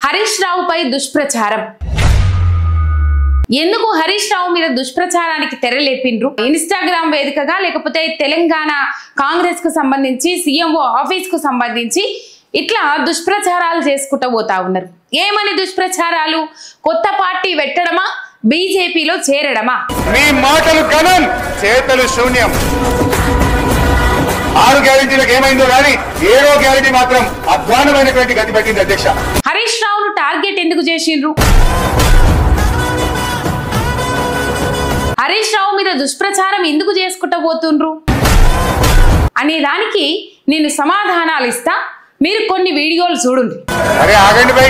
హరీష్ రావుపై దుష్ప్రచారం. ఎందుకు హరీష్ రావు మీద దుష్ప్రచారానికి తెరలేపిండ్రు? ఇన్‌స్టాగ్రామ్ వేదికగా లేకపోతే తెలంగాణ కాంగ్రెస్ కు సంబంధించి సీఎంఓ ఆఫీస్ కు సంబంధించి ఇట్లా దుష్ప్రచారాలు చేసుకుంటూ పోతా ఉన్నారు. ఏమని దుష్ప్రచారాలు? కొత్త పార్టీ పెట్టడమా, బీజేపీలో చేరడమా? మీ మాటలు గణం, చేతలు శూన్యం. 6 గ్యారెంటీలకు ఏమైందో కానీ 7వ గ్యారెంటీ మాత్రం అధ్వానమైనటువంటి గతి పట్టింది అధ్యక్ష. హరీష్ రావును టార్గెట్ ఎందుకు చేసిండ్రు? హరీష్ రావు మీద దుష్ప్రచారం ఎందుకు చేసుకుంటూ పోతుండ్రు అనే దానికి నేను సమాధానాలు ఇస్తా. మీరు కొన్ని వీడియోలు చూడండి. అరే ఆగండి బై.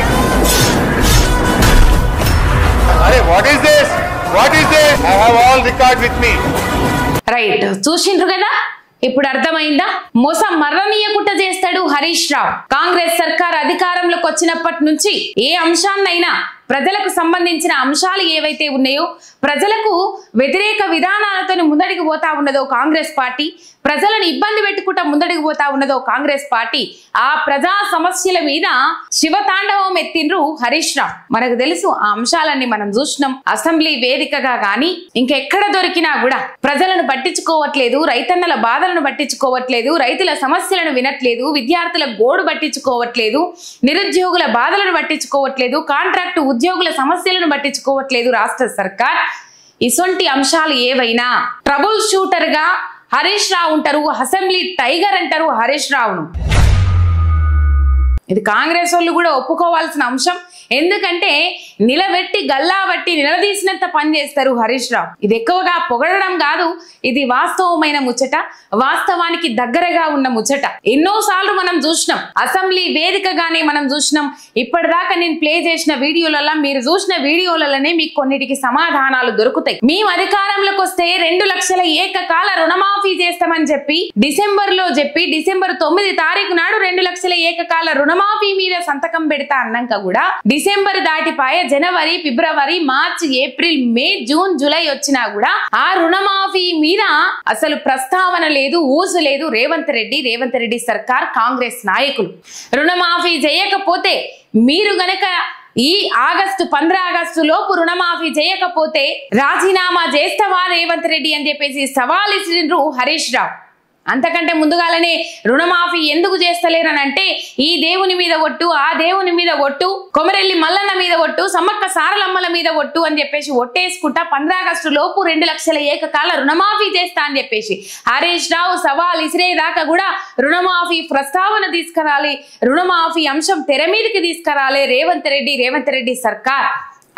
అరే what is this? I have all record with me. Right, చూసిండ్రు కదా, ఇప్పుడు అర్థమైందా? మోసం మర్రనీయకుట్ట చేస్తాడు హరీష్ రావు. కాంగ్రెస్ సర్కార్ అధికారంలోకి వచ్చినప్పటి నుంచి ఏ అంశాన్నైనా, ప్రజలకు సంబంధించిన అంశాలు ఏవైతే ఉన్నాయో, ప్రజలకు వ్యతిరేక విధానాలతో ముందడికి పోతా ఉన్నదో కాంగ్రెస్ పార్టీ, ప్రజలను ఇబ్బంది పెట్టుకుంటా ముందడికి పోతా ఉన్నదో కాంగ్రెస్ పార్టీ, ఆ ప్రజా సమస్యల మీద శివతాండవం ఎత్తిండ్రు హరీష్ రావు. మనకు తెలుసు, ఆ అంశాలన్నీ మనం చూసినాం. అసెంబ్లీ వేదికగా గాని ఇంకెక్కడ దొరికినా కూడా ప్రజలను పట్టించుకోవట్లేదు, రైతన్నల బాధలను పట్టించుకోవట్లేదు, రైతుల సమస్యలను వినట్లేదు, విద్యార్థుల గోడు పట్టించుకోవట్లేదు, నిరుద్యోగుల బాధలను పట్టించుకోవట్లేదు, కాంట్రాక్టు ఉద్యోగుల సమస్యలను పట్టించుకోవట్లేదు రాష్ట్ర సర్కార్. ఇసొంటి అంశాలు ఏవైనా ట్రబుల్ షూటర్ గా హరీష్ రావు ఉంటారు, అసెంబ్లీ టైగర్ అంటారు హరీష్ రావును. ఇది కాంగ్రెస్ వాళ్ళు కూడా ఒప్పుకోవాల్సిన అంశం. ఎందుకంటే నిలబెట్టి గల్లాబట్టి నిలదీసినంత పని చేస్తారు హరీష్ రావు. ఇది ఎక్కువగా పొగడడం కాదు, ఇది వాస్తవమైన ముచ్చట, వాస్తవానికి దగ్గరగా ఉన్న ముచ్చట. ఎన్నోసార్లు మనం చూసినాం, అసెంబ్లీ వేదికగానే మనం చూసినాం. ఇప్పటిదాకా నేను ప్లే చేసిన వీడియోలలో, మీరు చూసిన వీడియోలలోనే మీకు కొన్నిటికి సమాధానాలు దొరుకుతాయి. మేము అధికారంలోకి వస్తే 2 లక్షల ఏకకాల రుణమాఫీ చేస్తామని చెప్పి డిసెంబర్ 9 తారీఖు నాడు 2 లక్షల ఏకకాల రుణమాఫీ మీద సంతకం పెడతా అన్నాక కూడా డిసెంబర్ దాటిపాయ, జనవరి, ఫిబ్రవరి, మార్చ్, ఏప్రిల్, మే, జూన్, జూలై వచ్చినా కూడా ఆ రుణమాఫీ మీద అసలు ప్రస్తావన లేదు, ఊసు లేదు. రేవంత్ రెడ్డి సర్కార్, కాంగ్రెస్ నాయకులు రుణమాఫీ చేయకపోతే, మీరు గనక ఈ 15 ఆగస్టు లోపు రుణమాఫీ చేయకపోతే రాజీనామా చేస్తావా రేవంత్ రెడ్డి అని చెప్పేసి సవాల్ ఇచ్చిండ్రు హరీష్ రావు. అంతకంటే ముందుగానే రుణమాఫీ ఎందుకు చేస్తలేరని అంటే, ఈ దేవుని మీద ఒట్టు, ఆ దేవుని మీద ఒట్టు, కొమరెల్లి మల్లన్న మీద ఒట్టు, సమ్మక్క సారలమ్మల మీద ఒట్టు అని చెప్పేసి ఒట్టేసుకుంటా 15 ఆగస్టు లోపు 2 లక్షల ఏకకాల రుణమాఫీ చేస్తా అని చెప్పేసి హరీష్ రావు సవాల్ ఇసిరేదాకా కూడా రుణమాఫీ ప్రస్తావన తీసుకురాలి, రుణమాఫీ అంశం తెర మీదకి తీసుకురాలి రేవంత్ రెడ్డి సర్కార్.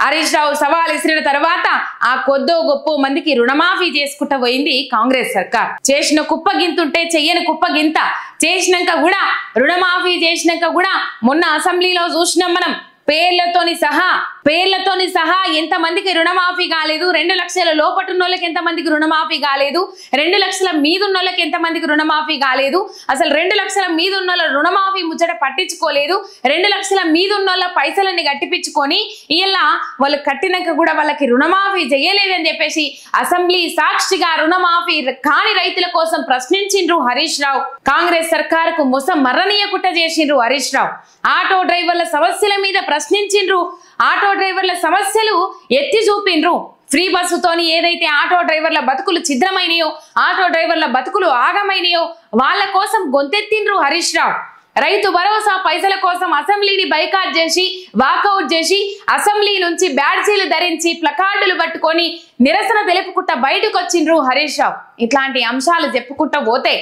హరీష్ రావు సవాల్ ఇసిన తర్వాత ఆ కొద్దో గొప్ప మందికి రుణమాఫీ చేసుకుంటూ పోయింది కాంగ్రెస్ సర్కార్. చేసిన కుప్ప గింతుంటే చెయ్యని కుప్ప గింత చేసినాక కూడా, రుణమాఫీ చేసినాక కూడా మొన్న అసెంబ్లీలో చూసినాం మనం. పేర్లతోని సహా ఎంతమందికి రుణమాఫీ కాలేదు, 2 లక్షల లోపటున్న వాళ్ళకి ఎంతమందికి రుణమాఫీ కాలేదు, 2 లక్షల మీదున్న వాళ్ళకి ఎంతమందికి రుణమాఫీ కాలేదు, అసలు 2 లక్షల మీదున్న వాళ్ళ రుణమాఫీ ముచ్చట పట్టించుకోలేదు, 2 లక్షల మీదున్న వాళ్ళ పైసలన్నీ కట్టిపించుకొని ఇలా వాళ్ళు కట్టినాక కూడా వాళ్ళకి రుణమాఫీ చేయలేదని చెప్పేసి అసెంబ్లీ సాక్షిగా రుణమాఫీ కాని రైతుల కోసం ప్రశ్నించిండ్రు హరీష్ రావు. కాంగ్రెస్ సర్కార్ కు మోసం మర్రనీయకుట్ట చేసిండ్రు హరీష్ రావు. ఆటో డ్రైవర్ల సమస్యల మీద ప్రశ్నించిండ్రు, ఆటో డ్రైవర్ల సమస్యలు ఎత్తి చూపిండ్రు. ఫ్రీ బస్సుతోని ఏదైతే ఆటో డ్రైవర్ల బతుకులు ఛిద్రమైనయో, ఆటో డ్రైవర్ల బతుకులు ఆగమైనయో వాళ్ళ కోసం గొంతెత్తిండ్రు హరీష్ రావు. రైతు భరోసా పైసల కోసం అసెంబ్లీని బైకాట్ చేసి, వాకౌట్ చేసి, అసెంబ్లీ నుంచి బ్యాడ్జీలు ధరించి ప్లకార్డులు పట్టుకొని నిరసన తెలుపుకుంటా బయటకు వచ్చిండ్రు హరీష్ రావు. ఇట్లాంటి అంశాలు చెప్పుకుంటా పోతే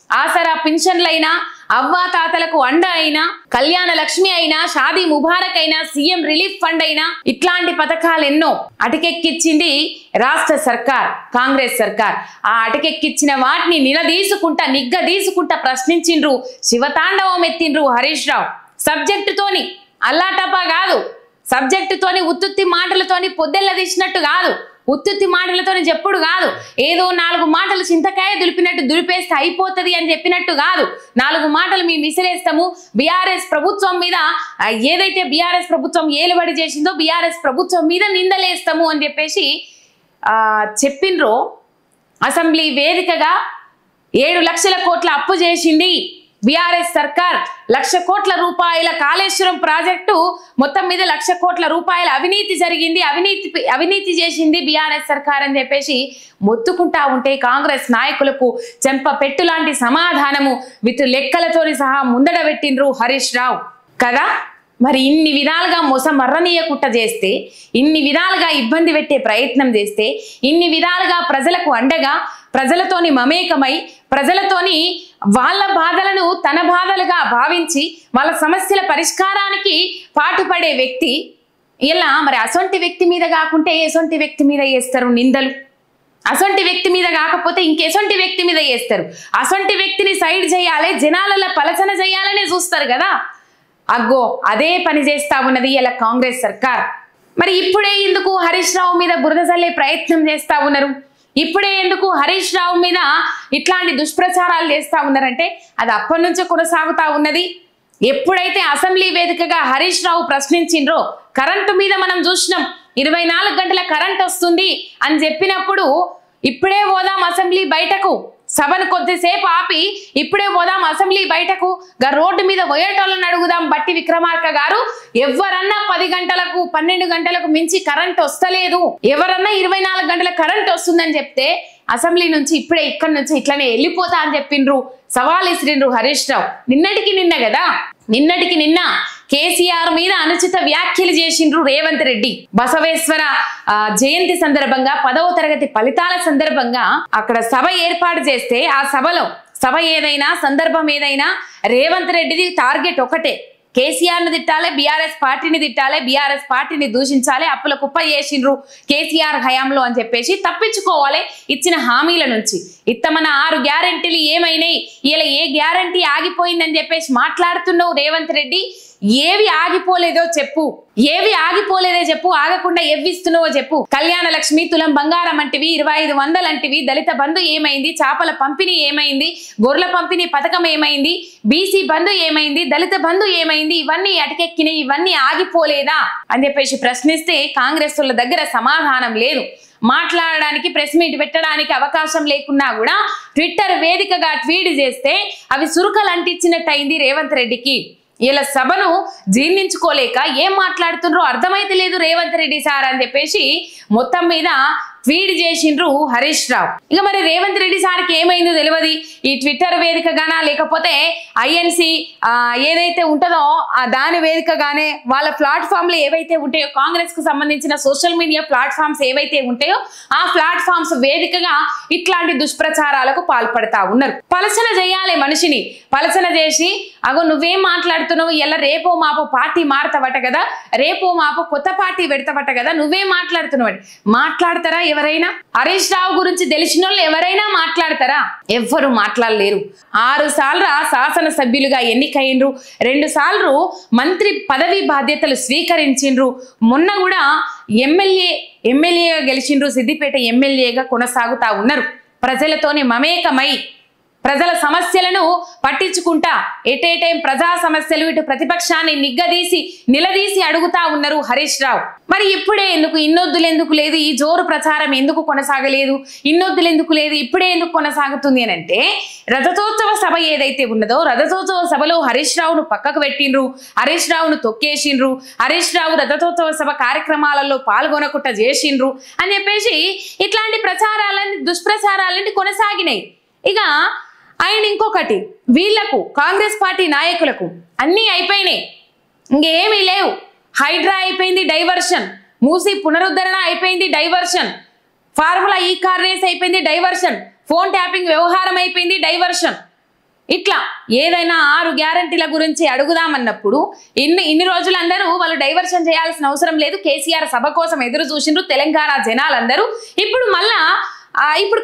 ఆసరా పింఛన్లైనా, అవ్వా తాతలకు అండ అయినా, కళ్యాణ లక్ష్మి అయినా, షాదీ ముబారక్ అయినా, సీఎం రిలీఫ్ ఫండ్ అయినా, ఇట్లాంటి పథకాలు ఎన్నో అటకెక్కిచ్చింది రాష్ట్ర సర్కార్, కాంగ్రెస్ సర్కార్. ఆ అటకెక్కిచ్చిన వాటిని నిగ్గదీసుకుంటా ప్రశ్నించిండ్రు, శివతాండవం ఎత్తిండ్రు హరీష్ రావు. సబ్జెక్టుతోని అల్లాటపా కాదు, సబ్జెక్టుతోని ఉత్తుత్తి మాటలతోని పొద్దెల్ల తీసినట్టు కాదు, ఉత్తుత్తి మాటలతోని చెప్పుడు కాదు, ఏదో 4 మాటలు చింతకాయ దులిపినట్టు దులిపేస్తే అయిపోతుంది అని చెప్పినట్టు కాదు. 4 మాటలు మేము విసిరేస్తాము, బీఆర్ఎస్ ప్రభుత్వం మీద ఏదైతే బీఆర్ఎస్ ప్రభుత్వం ఏలుబడి చేసిందో బీఆర్ఎస్ ప్రభుత్వం మీద నిందలేస్తాము అని చెప్పేసి చెప్పిండ్రో. అసెంబ్లీ వేదికగా 7 లక్షల కోట్ల అప్పు చేసింది బీఆర్ఎస్ సర్కార్ 1,00,000 కోట్ల రూపాయల కాళేశ్వరం ప్రాజెక్టు మొత్తం మీద 1,00,000 కోట్ల రూపాయల అవినీతి జరిగింది, అవినీతి చేసింది బీఆర్ఎస్ సర్కార్ అని చెప్పేసి మొత్తుకుంటా ఉంటే కాంగ్రెస్ నాయకులకు చెంప పెట్టు లాంటి సమాధానము విత్ లెక్కలతోని సహా ముందడ పెట్టిండ్రు హరీష్ రావు కదా. మరి ఇన్ని విధాలుగా మోసమర్రనీయకుట్ట చేస్తే, ఇన్ని విధాలుగా ఇబ్బంది పెట్టే ప్రయత్నం చేస్తే, ఇన్ని విధాలుగా ప్రజలకు అండగా ప్రజలతోని మమేకమై ప్రజలతోని వాళ్ళ బాధలను తన బాధలుగా భావించి వాళ్ళ సమస్యల పరిష్కారానికి పాటుపడే వ్యక్తి ఇలా మరి అసొంటి వ్యక్తి మీద కాకుంటే ఎసొంటి వ్యక్తి మీద వేస్తారు నిందలు, అసొంటి వ్యక్తి మీద కాకపోతే ఇంకెసొంటి వ్యక్తి మీద వేస్తారు. అసొంటి వ్యక్తిని సైడ్ చేయాలి, జనాలలో పలచన చేయాలనే చూస్తారు కదా. అగ్గో అదే పని చేస్తా ఉన్నది ఇలా కాంగ్రెస్ సర్కార్. మరి ఇప్పుడే ఎందుకు హరీష్ రావు మీద బురద చల్లే ప్రయత్నం చేస్తా ఉన్నారు, ఇప్పుడే ఎందుకు హరీష్ రావు మీద ఇట్లాంటి దుష్ప్రచారాలు చేస్తా ఉన్నారంటే అది అప్పటి నుంచే కొనసాగుతా ఉన్నది. ఎప్పుడైతే అసెంబ్లీ వేదికగా హరీష్ రావు ప్రశ్నించిండ్రో కరెంటు మీద మనం చూసినాం, 24 గంటల కరెంట్ వస్తుంది అని చెప్పినప్పుడు ఇప్పుడే పోదాం అసెంబ్లీ బయటకు, సభను కొద్దిసేపు ఆపి ఇప్పుడే పోదాం అసెంబ్లీ బయటకు, రోడ్డు మీద పోయేటోళ్ళని అడుగుదాం బట్టి విక్రమార్క గారు, ఎవరన్నా 10 గంటలకు 12 గంటలకు మించి కరెంట్ వస్తలేదు, ఎవరన్నా 24 గంటల కరెంట్ వస్తుందని చెప్తే అసెంబ్లీ నుంచి ఇప్పుడే ఇక్కడి నుంచి ఇట్లనే వెళ్ళిపోతా అని చెప్పిండ్రు, సవాల్ ఇసిరిండ్రు హరీష్ రావు. నిన్నటికి నిన్న కేసీఆర్ మీద అనుచిత వ్యాఖ్యలు చేసిండ్రు రేవంత్ రెడ్డి. బసవేశ్వర జయంతి సందర్భంగా 10వ తరగతి ఫలితాల సందర్భంగా అక్కడ సభ ఏర్పాటు చేస్తే ఆ సభ ఏదైనా సందర్భం ఏదైనా రేవంత్ రెడ్డిది టార్గెట్ ఒకటే, కేసీఆర్ను తిట్టాలి, బీఆర్ఎస్ పార్టీని తిట్టాలి, బీఆర్ఎస్ పార్టీని దూషించాలి, అప్పుల కుప్ప చేసిండ్రు కేసీఆర్ హయాంలో అని చెప్పేసి తప్పించుకోవాలి ఇచ్చిన హామీల నుంచి. ఇత్తమన్న 6 గ్యారెంటీలు ఏమైనాయి, ఇలా ఏ గ్యారెంటీ ఆగిపోయిందని చెప్పేసి మాట్లాడుతున్నావు రేవంత్ రెడ్డి. ఏవి ఆగిపోలేదో చెప్పు, ఆగకుండా ఎవ్విస్తున్నావో చెప్పు. కళ్యాణ లక్ష్మి, తులం బంగారం అంటివి, 2500 అంటివి, దళిత బంధు ఏమైంది, చేపల పంపిణీ ఏమైంది, గొర్రెల పంపిణీ పథకం ఏమైంది, బీసీ బంధు ఏమైంది, దళిత బంధు ఏమైంది, ఇవన్నీ అటకెక్కినాయి, ఇవన్నీ ఆగిపోలేదా అని చెప్పేసి ప్రశ్నిస్తే కాంగ్రెస్ వాళ్ళ దగ్గర సమాధానం లేదు. మాట్లాడడానికి ప్రెస్ మీట్ పెట్టడానికి అవకాశం లేకున్నా కూడా ట్విట్టర్ వేదికగా ట్వీట్ చేస్తే అవి సురుకలు అంటించినట్టు అయింది రేవంత్ రెడ్డికి. ఇలా సభను జీర్ణించుకోలేక ఏం మాట్లాడుతుండ్రో అర్థమైతే లేదు రేవంత్ రెడ్డి సార్ అని చెప్పేసి మొత్తం మీద ట్వీట్ చేసిండ్రు హరీష్ రావు. ఇక మరి రేవంత్ రెడ్డి సార్కి ఏమైందో తెలియదు, ఈ ట్విట్టర్ వేదికగానా లేకపోతే ఐఎన్సి ఏదైతే ఉంటుందో దాని వేదికగానే వాళ్ళ ప్లాట్ఫామ్లు ఏవైతే ఉంటాయో కాంగ్రెస్ కు సంబంధించిన సోషల్ మీడియా ప్లాట్ఫామ్స్ ఏవైతే ఉంటాయో ఆ ప్లాట్ఫామ్స్ వేదికగా ఇట్లాంటి దుష్ప్రచారాలకు పాల్పడతా ఉన్నారు. పలసన చేయాలి మనిషిని, పలసన చేసి అగో నువ్వేం మాట్లాడుతున్నావు, ఇలా రేపో మాపో పార్టీ మారుతావట కదా, రేపో మాపో కొత్త పార్టీ పెడతావట కదా, నువ్వేం మాట్లాడుతున్నావు మాట్లాడతారా ఎవరైనా? హరీష్ రావు గురించి తెలిసిన వాళ్ళు ఎవరైనా మాట్లాడతారా? ఎవ్వరు మాట్లాడలేరు. 6 సార్లు శాసనసభ్యులుగా ఎన్నికైండ్రు, 2 సార్లు మంత్రి పదవి బాధ్యతలు స్వీకరించిండ్రు, మొన్న కూడా ఎమ్మెల్యేగా గెలిచిండ్రు, సిద్దిపేట ఎమ్మెల్యేగా కొనసాగుతా ఉన్నారు. ప్రజలతోని మమేకమై ప్రజల సమస్యలను పట్టించుకుంటా ఎటేటేం ప్రజా సమస్యలు ఇటు ప్రతిపక్షాన్ని నిలదీసి అడుగుతా ఉన్నారు హరీష్ రావు. మరి ఇప్పుడే ఎందుకు, ఇన్నొద్దులు ఎందుకు లేదు, ఈ జోరు ప్రచారం ఎందుకు కొనసాగలేదు, ఇన్నొద్దులు ఎందుకు లేదు, ఇప్పుడే ఎందుకు కొనసాగుతుంది అని అంటే రజతోత్సవ సభ ఏదైతే ఉన్నదో రజతోత్సవ సభలో హరీష్ రావును పక్కకు పెట్టిండ్రు, హరీష్ రావును తొక్కేసిండ్రు, హరీష్ రావు రజతోత్సవ సభ కార్యక్రమాలలో పాల్గొనకుండా చేసిండ్రు అని చెప్పేసి ఇట్లాంటి ప్రచారాలన్నీ దుష్ప్రచారాలన్నీ కొనసాగినాయి. ఇక ఆయన ఇంకొకటి, వీళ్లకు కాంగ్రెస్ పార్టీ నాయకులకు అన్నీ అయిపోయినాయి, ఇంకేమీ లేవు. హైడ్రా అయిపోయింది డైవర్షన్, మూసి పునరుద్ధరణ అయిపోయింది డైవర్షన్, ఫార్ములా ఈ కార్ రేస్ అయిపోయింది డైవర్షన్, ఫోన్ ట్యాపింగ్ వ్యవహారం అయిపోయింది డైవర్షన్. ఇట్లా ఏదైనా 6 గ్యారంటీల గురించి అడుగుదామన్నప్పుడు ఇన్ని రోజులు అందరూ వాళ్ళు డైవర్షన్ చేయాల్సిన అవసరం లేదు, కేసీఆర్ సభ కోసం ఎదురు చూసిండ్రు తెలంగాణ జనాలందరూ. ఇప్పుడు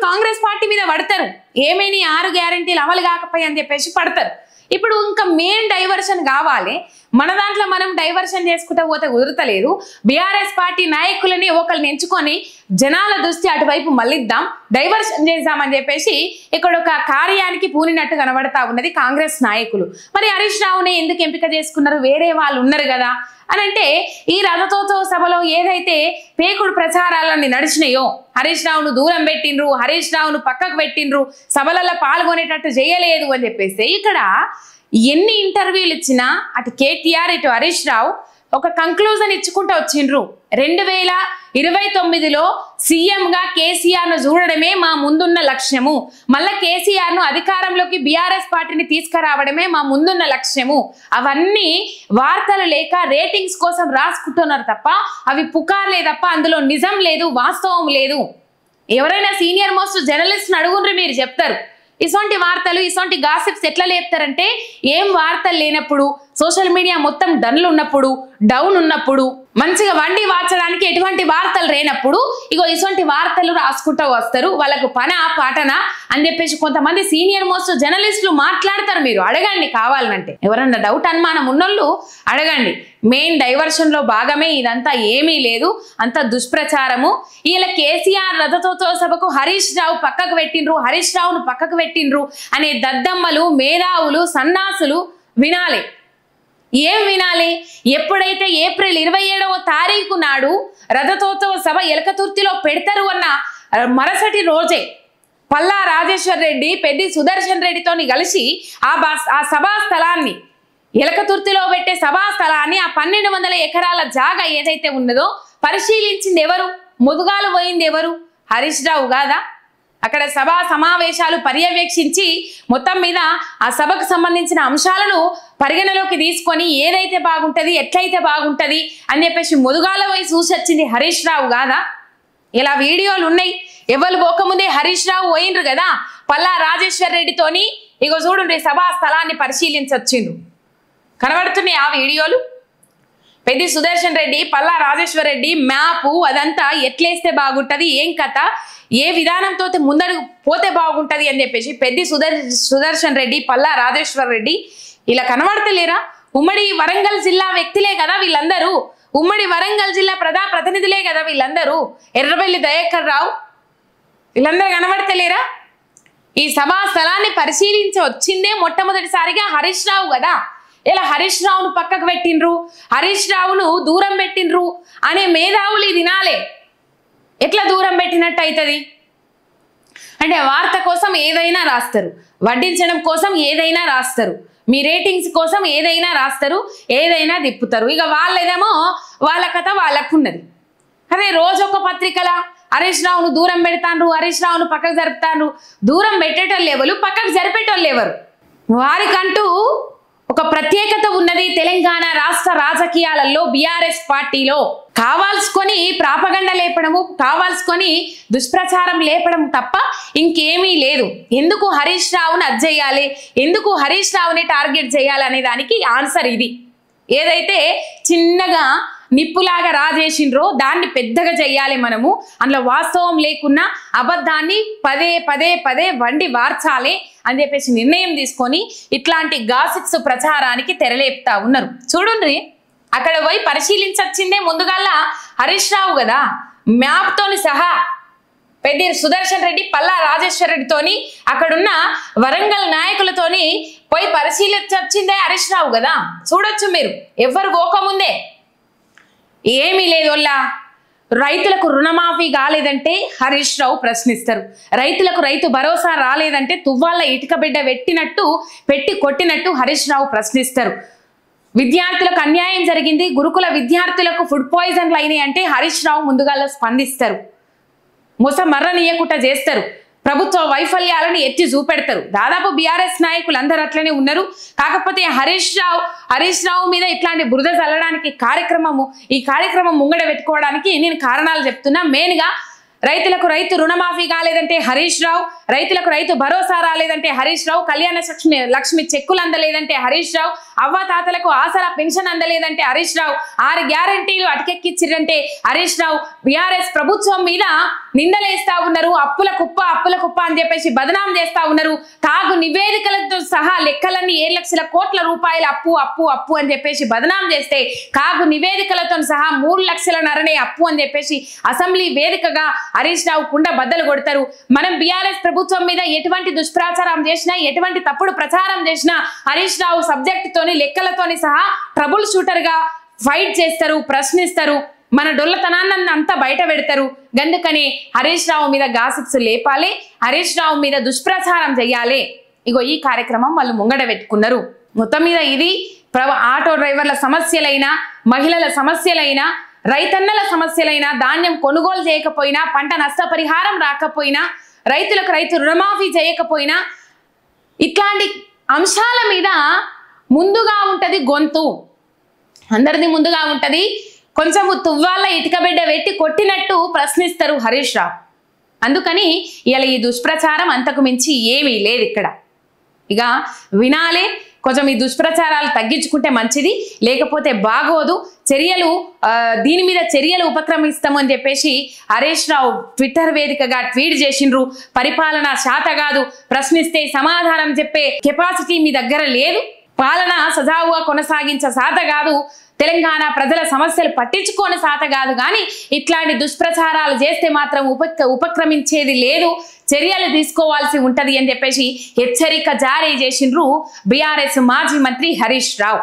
కాంగ్రెస్ పార్టీ మీద పడతారు, ఏమైనా 6 గ్యారంటీలు అమలు కాకపోయి అని చెప్పేసి పడతారు. ఇప్పుడు ఇంకా మెయిన్ డైవర్షన్ కావాలి, మన దాంట్లో మనం డైవర్షన్ చేసుకుంటూ పోతే కుదరతలేదు. బీఆర్ఎస్ పార్టీ నాయకులని ఒకరిని ఎంచుకొని జనాల దృష్టి అటువైపు మళ్ళిద్దాం, డైవర్షన్ చేద్దామని చెప్పేసి ఇక్కడ ఒక కార్యానికి పూనినట్టు కనబడతా ఉన్నది కాంగ్రెస్ నాయకులు. మరి హరీష్ రావుని ఎందుకు ఎంపిక చేసుకున్నారు, వేరే వాళ్ళు ఉన్నారు కదా అని అంటే ఈ రథోత్సవ సభలో ఏదైతే పేకుడు ప్రచారాలన్నీ నడిచినాయో హరీష్ రావును దూరం పెట్టిండ్రు, హరీష్ రావును పక్కకు పెట్టిండ్రు, సభలలో పాల్గొనేటట్టు చేయలేదు అని చెప్పేసి ఇక్కడ ఎన్ని ఇంటర్వ్యూలు ఇచ్చినా అటు కేటీఆర్ ఇటు హరీష్ రావు ఒక కంక్లూజన్ ఇచ్చుకుంటూ వచ్చిండ్రు. 2029లో సీఎంగా కేసీఆర్ను చూడడమే మా ముందున్న లక్ష్యము, మళ్ళా కేసీఆర్ను అధికారంలోకి బీఆర్ఎస్ పార్టీని తీసుకురావడమే మా ముందున్న లక్ష్యము. అవన్నీ వార్తలు లేక రేటింగ్స్ కోసం రాసుకుంటున్నారు తప్ప అవి పుకార్లే తప్ప అందులో నిజం లేదు, వాస్తవం లేదు. ఎవరైనా సీనియర్ మోస్ట్ జర్నలిస్ట్ని అడుగుండ్రి మీరు చెప్తారు. ఇసొంటి వార్తలు ఇసొంటి గాసిప్స్ ఎట్లా లేపుతారంటే ఏం వార్తలు లేనప్పుడు, సోషల్ మీడియా మొత్తం డౌన్ ఉన్నప్పుడు, మంచిగా వండి వార్చడానికి ఎటువంటి వార్తలు లేనప్పుడు ఇగో ఇసొంటి వార్తలు రాసుకుంటూ వస్తారు. వాళ్ళకు పాటనా అని చెప్పేసి కొంతమంది సీనియర్ మోస్ట్ జర్నలిస్టులు మాట్లాడతారు. మీరు అడగండి, కావాలంటే ఎవరన్నా డౌట్ అనుమానం ఉన్నోళ్ళు అడగండి. మెయిన్ డైవర్షన్ లో భాగమే ఇదంతా, ఏమీ లేదు, అంత దుష్ప్రచారము. ఇలా కేసీఆర్ రథోత్సవ సభకు హరీష్ రావు పక్కకు పెట్టిండ్రు, హరీష్ రావును పక్కకు పెట్టిండ్రు అనే దద్దమ్మలు, మేధావులు, సన్నాసులు వినాలి. ఏం వినాలి? ఎప్పుడైతే ఏప్రిల్ 27వ తారీఖు నాడు రథోత్సవ సభ ఎలకతుర్తిలో పెడతారు అన్న మరుసటి రోజే పల్లా రాజేశ్వర్ రెడ్డి పెద్ది సుదర్శన్ రెడ్డితోని కలిసి ఆ సభా స్థలాన్ని, ఎలకతుర్తిలో పెట్టే సభా స్థలాన్ని, ఆ 1200 ఎకరాల జాగా ఏదైతే ఉన్నదో పరిశీలించింది ఎవరు? ముదుగాలు పోయింది ఎవరు? హరీష్ రావు కాదా? అక్కడ సభా సమావేశాలు పర్యవేక్షించి మొత్తం మీద ఆ సభకు సంబంధించిన అంశాలను పరిగణలోకి తీసుకొని ఏదైతే బాగుంటది, ఎట్లయితే బాగుంటది అని చెప్పేసి ముదుగాల పోయి చూసి వచ్చింది హరీష్ రావు కాదా? ఇలా వీడియోలు ఉన్నాయి. ఎవరు పోకముందే హరీష్ రావు పోయిండ్రు కదా పల్లా రాజేశ్వర్ రెడ్డితోని. ఇగో చూడండి, సభా స్థలాన్ని పరిశీలించొచ్చిండ్రు. కనబడుతున్నాయి ఆ వీడియోలు. పెద్ది సుదర్శన్ రెడ్డి, పల్లా రాజేశ్వర్ రెడ్డి మ్యాపు అదంతా ఎట్లేస్తే బాగుంటది, ఏం కథ, ఏ విధానంతో ముందడుగు పోతే బాగుంటది అని చెప్పేసి పెద్ది సుదర్శన్ రెడ్డి, పల్లా రాజేశ్వర్ రెడ్డి ఇలా కనబడతలేరా? ఉమ్మడి వరంగల్ జిల్లా వ్యక్తులే కదా వీళ్ళందరూ, ఉమ్మడి వరంగల్ జిల్లా ప్రతినిధులే కదా వీళ్ళందరూ. ఎర్రబెల్లి దయాకర్ రావు వీళ్ళందరూ కనబడతలేరా? ఈ సభా స్థలాన్ని పరిశీలించి వచ్చిందే మొట్టమొదటిసారిగా హరీష్ రావు కదా. ఇలా హరీష్ రావును పక్కకు పెట్టిండ్రు, హరీష్ రావును దూరం పెట్టిండ్రు అనే మేధావులు ఇది వినాలే. ఎట్లా దూరం పెట్టినట్టు అవుతుంది అంటే వార్త కోసం ఏదైనా రాస్తారు, వడ్డించడం కోసం ఏదైనా రాస్తారు, మీ రేటింగ్స్ కోసం ఏదైనా రాస్తారు, ఏదైనా తిప్పుతారు. ఇక వాళ్ళేదేమో వాళ్ళ కథ వాళ్ళకున్నది. అదే రోజు ఒక పత్రికల హరీష్ రావును దూరం పెడతాండ్రు, హరీష్ రావును పక్కకు జరుపుతాండ్రు. దూరం పెట్టేటోళ్ళు ఎవరు, పక్కకు జరిపేటోళ్ళు ఎవరు? వారికంటూ ఒక ప్రత్యేకత ఉన్నది. తెలంగాణ రాష్ట్ర రాజకీయాలలో బీఆర్ఎస్ పార్టీలో కావాల్సుకొని ప్రాపగండ లేపడము, కావాల్సుకొని దుష్ప్రచారం లేపడం తప్ప ఇంకేమీ లేదు. ఎందుకు హరీష్ రావుని అజ్జేయాలి, ఎందుకు హరీష్ రావుని టార్గెట్ చేయాలి అనే దానికి ఆన్సర్ ఇది. ఏదైతే చిన్నగా నిప్పులాగా రాజేసిండ్రో దాన్ని పెద్దగా చెయ్యాలి మనము. అందులో వాస్తవం లేకున్నా అబద్ధాన్ని పదే పదే పదే వండి వార్చాలి అని చెప్పేసి నిర్ణయం తీసుకొని ఇట్లాంటి గాసిప్స్ ప్రచారానికి తెరలేపుతా ఉన్నారు. చూడండి, అక్కడ పోయి పరిశీలించొచ్చిందే ముందుగాల హరీష్ రావు కదా, మ్యాప్ తోని సహా పెద్ది సుదర్శన్ రెడ్డి, పల్లా రాజేశ్వర్ రెడ్డితోని అక్కడున్న వరంగల్ నాయకులతోని పోయి పరిశీలించొచ్చిందే హరీష్ రావు కదా. చూడొచ్చు మీరు, ఎవరు పోకముందే. ఏమీ లేదు. రైతులకు రుణమాఫీ కాలేదంటే హరీష్ రావు ప్రశ్నిస్తారు. రైతులకు రైతు భరోసా రాలేదంటే తువ్వాళ్ళ ఇటుక బిడ్డ పెట్టి కొట్టినట్టు హరీష్ రావు ప్రశ్నిస్తారు. విద్యార్థులకు అన్యాయం జరిగింది, గురుకుల విద్యార్థులకు ఫుడ్ పాయిజన్లు అయినాయి అంటే హరీష్ రావు ముందుగా స్పందిస్తారు. మర్రనీయకుట చేస్తారు. ప్రభుత్వ వైఫల్యాలను ఎత్తి చూపెడతారు. దాదాపు బీఆర్ఎస్ నాయకులు అందరూ అట్లనే ఉన్నారు. కాకపోతే హరీష్ రావు మీద ఇట్లాంటి బురద చల్లడానికి ఈ కార్యక్రమం ముంగడ పెట్టుకోవడానికి నేను కారణాలు చెప్తున్నా. మెయిన్ గా రైతులకు రైతు రుణమాఫీ కాలేదంటే హరీష్ రావు, రైతులకు రైతు భరోసా రాలేదంటే హరీష్ రావు, కళ్యాణ లక్ష్మి చెక్కులు అందలేదంటే హరీష్ రావు, అవ్వతాతలకు ఆసరా పెన్షన్ అందలేదంటే హరీష్ రావు, 6 గ్యారంటీలు అటకెక్కిచ్చిరంటే హరీష్ రావు, బీఆర్ఎస్ ప్రభుత్వం మీద నిందలేస్తా ఉన్నారు. అప్పుల కుప్ప అని చెప్పేసి బదనాం చేస్తా ఉన్నారు. తాగు నివేదికలతో సహా లెక్కలన్నీ 7 లక్షల కోట్ల రూపాయల అప్పు అని చెప్పేసి బదనాం చేస్తే కాగు నివేదికలతో సహా 3 లక్షలన్నరనే అప్పు అని చెప్పేసి అసెంబ్లీ వేదికగా హరీష్ రావు కుండ బద్దలు కొడతారు. మనం బీఆర్ఎస్ ప్రభుత్వం మీద ఎటువంటి దుష్ప్రచారం చేసినా, ఎటువంటి తప్పుడు ప్రచారం చేసినా హరీష్ రావు సబ్జెక్ట్ తోని లెక్కలతోని సహా ట్రబుల్ షూటర్ గా ఫైట్ చేస్తారు, ప్రశ్నిస్తారు, మన డొల్లతనాన్ని అంతా బయట పెడతారు. గందుకని హరీష్ రావు మీద గాసిప్స్ లేపాలి, హరీష్ రావు మీద దుష్ప్రచారం చెయ్యాలి. ఇగో ఈ కార్యక్రమం వాళ్ళు ముంగడ పెట్టుకున్నారు. మొత్తం మీద ఇది ఆటో డ్రైవర్ల సమస్యలైనా, మహిళల సమస్యలైనా, రైతన్నల సమస్యలైనా, ధాన్యం కొనుగోలు చేయకపోయినా, పంట నష్టపరిహారం రాకపోయినా, రైతులకు రైతు రుణమాఫీ చేయకపోయినా, ఇట్లాంటి అంశాల మీద ముందుగా ఉంటది గొంతు, అందరిది ముందుగా ఉంటది. కొంచెం తువ్వాళ్ళ ఇటుక బిడ్డ పెట్టి కొట్టినట్టు ప్రశ్నిస్తారు హరీష్ రావు. అందుకని ఇలా ఈ దుష్ప్రచారం అంతకు మించి ఏమీ లేదు ఇక్కడ. ఇక వినాలే, కొంచెం ఈ దుష్ప్రచారాలు తగ్గించుకుంటే మంచిది, లేకపోతే బాగోదు. దీని మీద చర్యలు ఉపక్రమిస్తాము అని చెప్పేసి హరీష్ రావు ట్విట్టర్ వేదికగా ట్వీట్ చేసిండ్రు. పరిపాలన శాత కాదు, ప్రశ్నిస్తే సమాధానం చెప్పే కెపాసిటీ మీ దగ్గర లేదు, పాలన సజావుగా కొనసాగించే శాత కాదు, తెలంగాణ ప్రజల సమస్యలు పట్టించుకోని శాత కాదు, కానీ ఇట్లాంటి దుష్ప్రచారాలు చేస్తే మాత్రం ఉపక్రమించేది లేదు, చర్యలు తీసుకోవాల్సి ఉంటది అని చెప్పేసి హెచ్చరిక జారీ చేసిండ్రు బీఆర్ఎస్ మాజీ మంత్రి హరీష్ రావు.